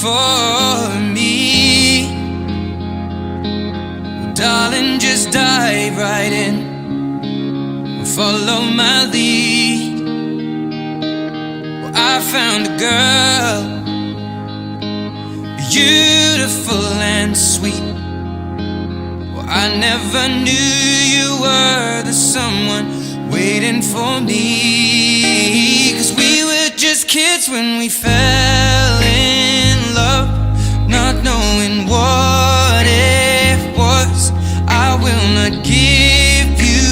for me. Well, darling, just dive right in and follow my lead. Well, I found a girl, beautiful and sweet. Well, I never knew you were the someone waiting for me. 'Cause we were just kids when we fell in love, not knowing what it was. I will not give you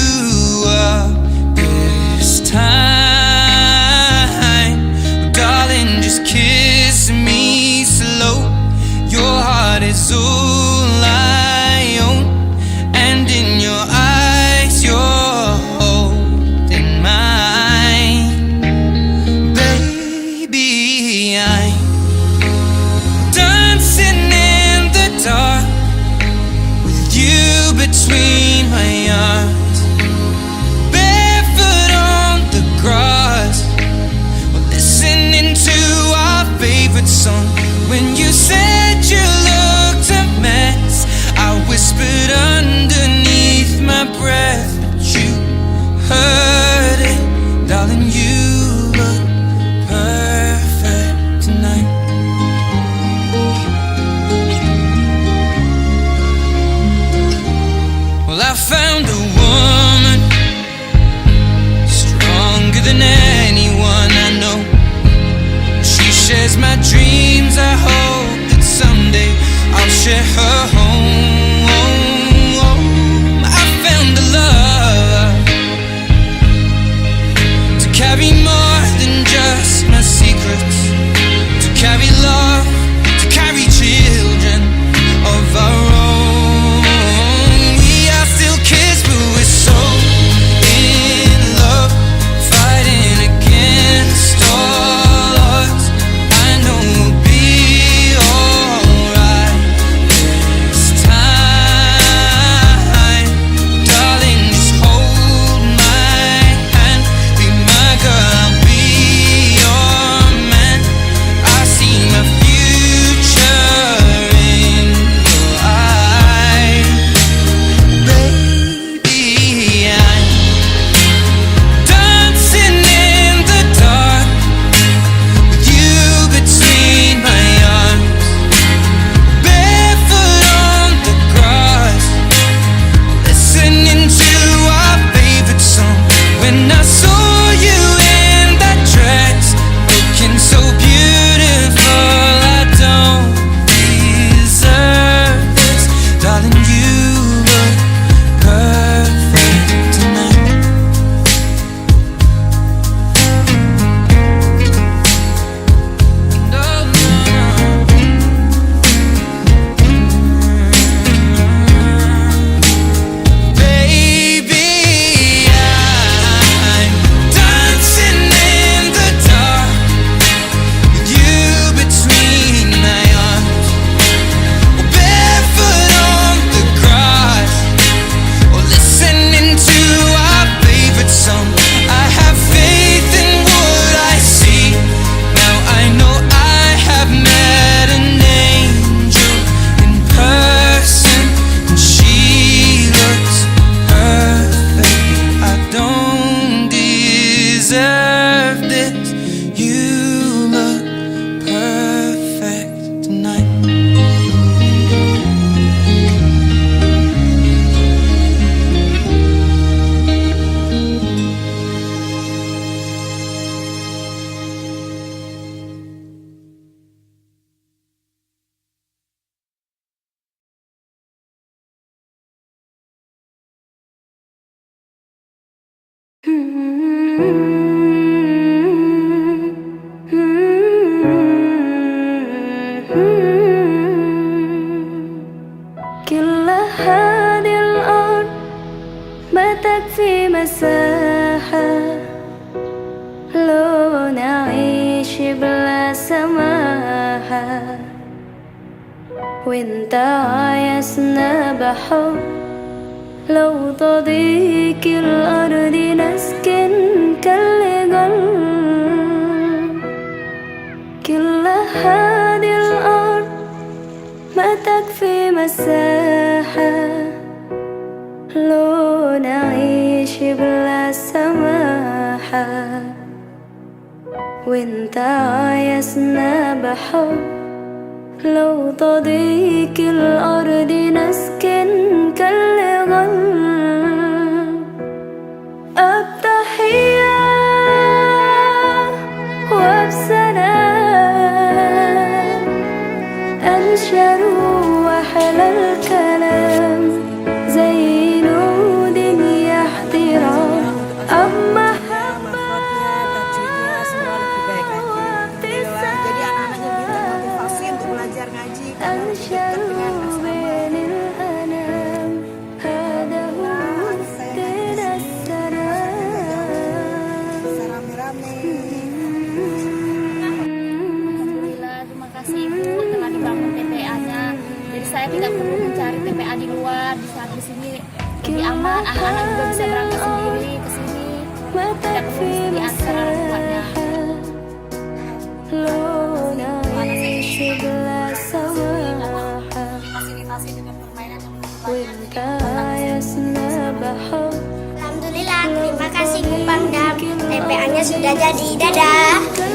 up this time. Darling, just kiss me slow. Your heart is all I own, and in your eyes you're holding mine. Baby, I'm dancing in the dark with you between my arms, barefoot on the grass. We're listening to our favorite song. When you said you looked a mess, I whispered underneath my breath, but you heard it. Darling, you look perfect tonight. Well, I found a woman stronger than anyone I know. She shares my dreams. I hope that someday I'll share her home. I found a love to carry more than just my secrets, to carry love, to carry children of our own. We are still kids, but we're so in love, fighting against all odds. I know we'll be alright this time. Darling, just hold my hand, be my girl, I'll be your man. I see my future in your eyes. Baby, I'm dancing in the dark with you between my arms, barefoot on the grass, listening to our favorite song. When I saw you in that dress, looking so beautiful, I don't deserve this. Darling, you look perfect tonight. No, no, baby, I'm dancing in the dark with you between my arms, or barefoot on the grass, or listening to our favorite song. I have faith in what I see. Now I know I have met an angel in person, and she looks perfect. I don't deserve this. You look perfect tonight. كل هذه الأرض ما تكفي مساحة لو نعيش بلا سماحة، وانت عايزنا بحب. لو تضيق الأرض نسكن كالجل. كل هذه الأرض مساحة لو نعيش بلا سماحة وانت عايزنا بحب لو تضيق الأرض نسكن كالغل التحية وبسلام أنشروا أحلى الكلام زي نود احترام أما saya tidak perlu mencari TPA di luar, di saat di sini lebih aman, anak-anak juga bisa berangkat sendiri ke sini, tidak perlu diantar orang tuanya. Fasilitasi dengan permainan yang Alhamdulillah, terima kasih Bu Pangdam, TPA-nya sudah jadi, dadah.